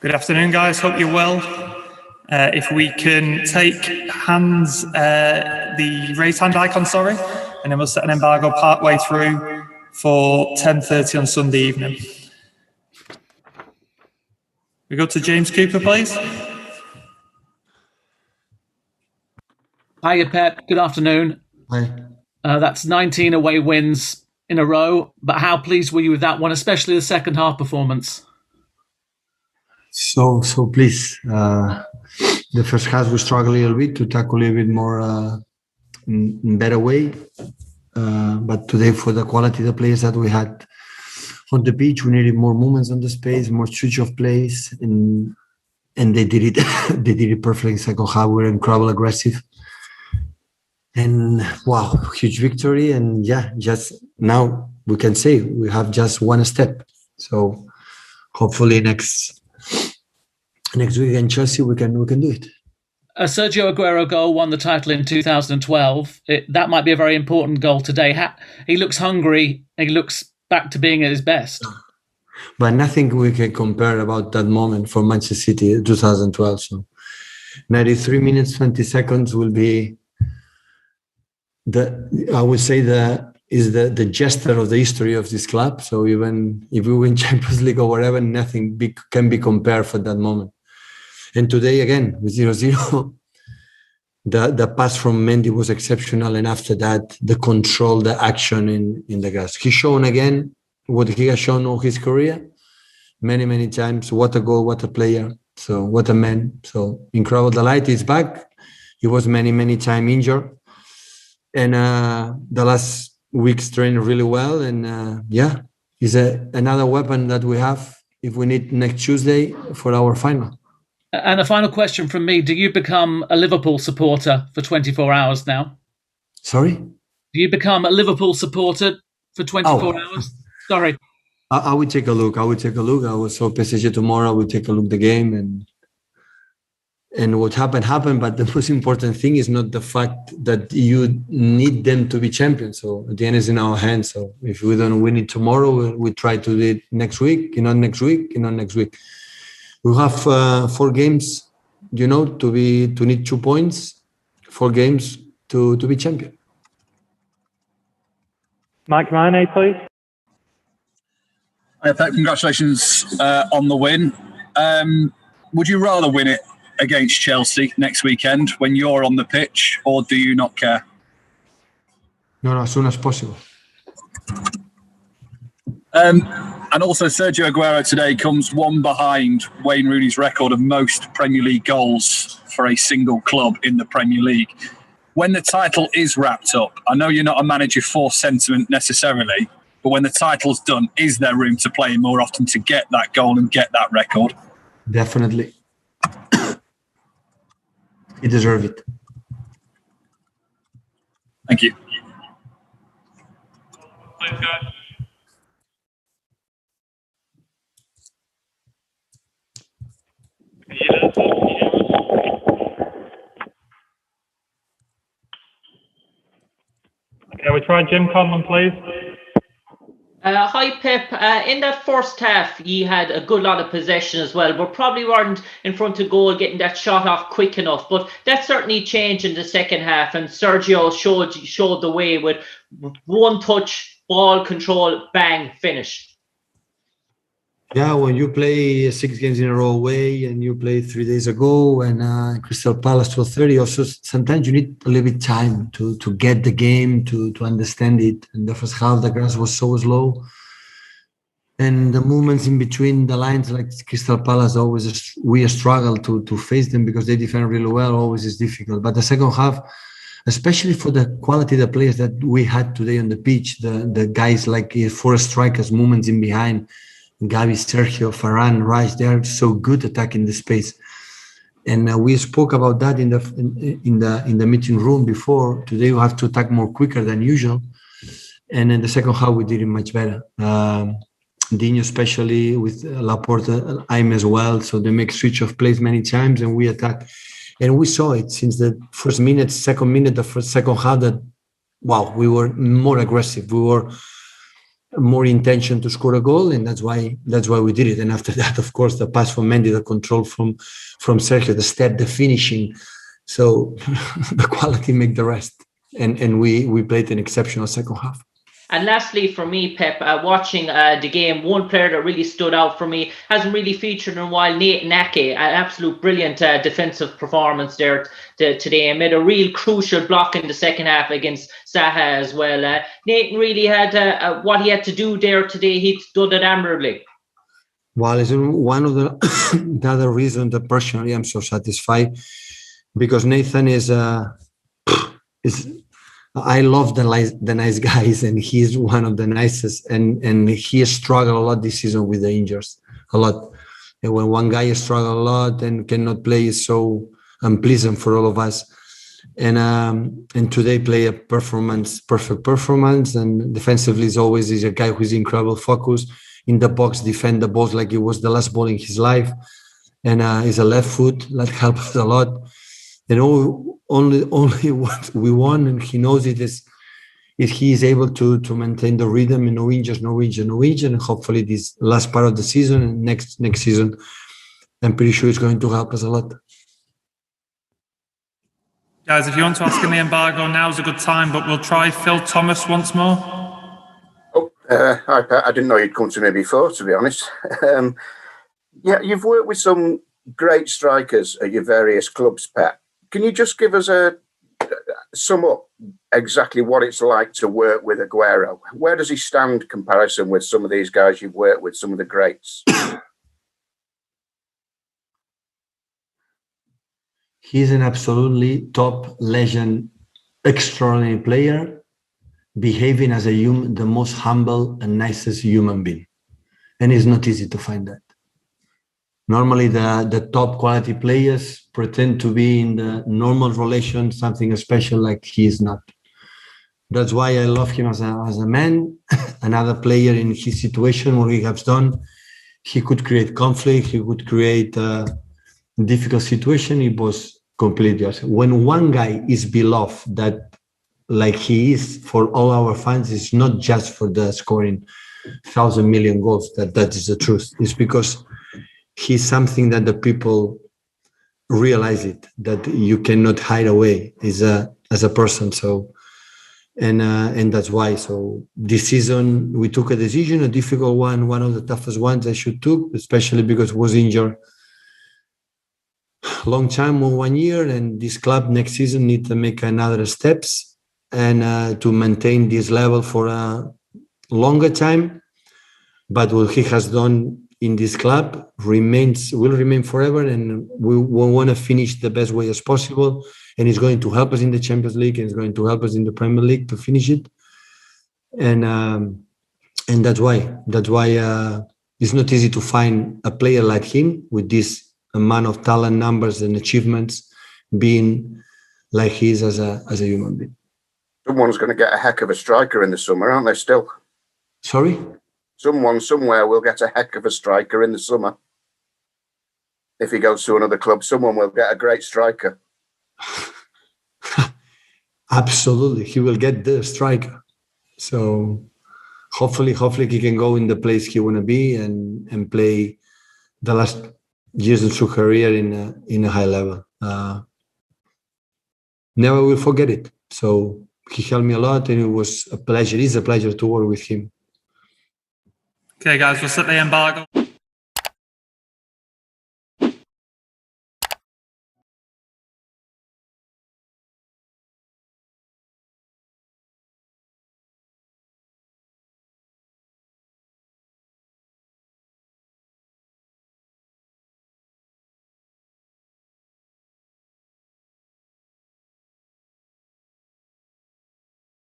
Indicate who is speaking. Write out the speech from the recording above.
Speaker 1: Good afternoon, guys. Hope you're well. If we can take hands, the raise hand icon, and then we'll set an embargo partway through for 10:30 on Sunday evening. We go to James Cooper, please.
Speaker 2: Hiya, Pep. Good afternoon.
Speaker 3: Hi.
Speaker 2: That's 19 away wins in a row, but how pleased were you with that one, especially the second half performance?
Speaker 3: So pleased. The first half we struggled a little bit to tackle a little bit more in better way. But today, for the quality of the players that we had on the pitch, we needed more movements on the space, more switch of plays, and they did it. They did it perfectly. Second half, we were incredibly aggressive, and wow, huge victory. And yeah, just now we can say we have just one step. So hopefully next week in Chelsea we can do it.
Speaker 2: A Sergio Aguero goal won the title in 2012. That might be a very important goal today. He looks hungry. He looks back to being at his best.
Speaker 3: But nothing we can compare about that moment for Manchester City 2012. So 93 minutes, 20 seconds will be the gesture of the history of this club. So even if we win Champions League or whatever, nothing big can be compared for that moment. And today, again, with 0-0, the pass from Mendy was exceptional. And after that, the control, the action in the grass. He's shown again what he has shown all his career, many, many times. What a goal, what a player. So what a man. So incredible delight. He's back. He was many, many times injured. And the last weeks trained really well. And he's another weapon that we have if we need next Tuesday for our final.
Speaker 2: And a final question from me. Do you become a Liverpool supporter for 24 hours now?
Speaker 3: Sorry?
Speaker 2: Do you become a Liverpool supporter for 24 hours? Sorry.
Speaker 3: I will take a look. I will saw PSG tomorrow. I will take a look at the game and what happened. But the most important thing is not the fact that you need them to be champions. So at the end is in our hands. So if we don't win it tomorrow, we try to do it next week, next week. We have 4 games, to need 2 points, 4 games to be champion.
Speaker 1: Mike Ryan, please.
Speaker 4: Hi, Pep. Congratulations on the win. Would you rather win it against Chelsea next weekend when you're on the pitch, or do you not care?
Speaker 3: No, as soon as possible.
Speaker 4: And also, Sergio Aguero today comes one behind Wayne Rooney's record of most Premier League goals for a single club in the Premier League. When the title is wrapped up, I know you're not a manager for sentiment necessarily, but when the title's done, is there room to play more often to get that goal and get that record?
Speaker 3: Definitely. He deserves it.
Speaker 4: Thank you.
Speaker 1: Thanks, guys. Okay, we try Jim Conlon, please.
Speaker 5: Hi, Pep. In that first half, you had a good lot of possession as well, but probably weren't in front of goal getting that shot off quick enough. But that certainly changed in the second half, and Sergio showed the way with one touch, ball control, bang, finish.
Speaker 3: Yeah, when you play 6 games in a row away and you play 3 days ago and Crystal Palace 12:30, also sometimes you need a little bit time to get the game, to understand it. In the first half, the grass was so slow. And the movements in between the lines, like Crystal Palace, we struggle to face them because they defend really well, always is difficult. But the second half, especially for the quality of the players that we had today on the pitch, the guys like 4 strikers, movements in behind, Gavi, Sergio, Varane, Rice, they are so good attacking the space. And we spoke about that in the meeting room before. Today we have to attack more quicker than usual. And in the second half, we did it much better. Dino, especially with Laporte, I'm as well. So they make switch of plays many times and we attack. And we saw it since the first minute, second minute, the second half that, wow, we were more aggressive. We were more intention to score a goal, and that's why we did it. And after that, of course, the pass from Mendy, the control from Sergio, the step, the finishing. So the quality make the rest, and we played an exceptional second half.
Speaker 5: And lastly, for me, Pep, watching the game, one player that really stood out for me, hasn't really featured in a while, Nathan Ake, an absolute brilliant defensive performance there today, and made a real crucial block in the second half against Zaha as well. Nathan really had what he had to do there today. He done it admirably.
Speaker 3: Well, it's one of the other reasons that personally I'm so satisfied, because Nathan is I love the nice guys, and he's one of the nicest. And he struggled a lot this season with the injuries, a lot. And when one guy struggles a lot and cannot play, is so unpleasant for all of us. And today play a perfect performance. And defensively, is always a guy who's incredible focus in the box, defend the balls like it was the last ball in his life. And he's a left foot that helps a lot. And only what we want, and he knows it, is if he is able to maintain the rhythm and no injuries, and hopefully this last part of the season and next season, I'm pretty sure it's going to help us a lot.
Speaker 1: Guys, if you want to ask in the embargo, now's a good time, but we'll try Phil Thomas once more.
Speaker 6: Oh, hi, Pat. I didn't know you'd come to me before, to be honest. Yeah, you've worked with some great strikers at your various clubs, Pat. Can you just give us sum up exactly what it's like to work with Aguero? Where does he stand in comparison with some of these guys you've worked with, some of the greats?
Speaker 3: He's an absolutely top legend, extraordinary player, behaving as the most humble and nicest human being. And it's not easy to find that. Normally, the top quality players pretend to be in the normal relation, something special, like he is not. That's why I love him as a man. Another player in his situation, what he has done, he could create conflict, he could create a difficult situation. It was completely awesome. When one guy is beloved, that like he is for all our fans, it's not just for the scoring 1,000 million goals. That is the truth. It's because he's something that the people realize it, that you cannot hide away as a person. So, and that's why. So this season we took a decision, a difficult one of the toughest ones I should took, especially because was injured long time, 1 year, and this club next season need to make another steps and to maintain this level for a longer time. But what he has done in this club will remain forever, and we want to finish the best way as possible. And it's going to help us in the Champions League, and it's going to help us in the Premier League to finish it. And that's why it's not easy to find a player like him with this amount of talent, numbers, and achievements, being like he is as a human being.
Speaker 6: Someone's going to get a heck of a striker in the summer, aren't they? Still,
Speaker 3: sorry.
Speaker 6: Someone somewhere will get a heck of a striker in the summer. If he goes to another club, someone will get a great striker.
Speaker 3: Absolutely. He will get the striker. So hopefully he can go in the place he want to be and play the last years of his career in a high level. Never will forget it. So he helped me a lot, and it was a pleasure. It's a pleasure to work with him.
Speaker 1: Okay, guys, we'll set the embargo.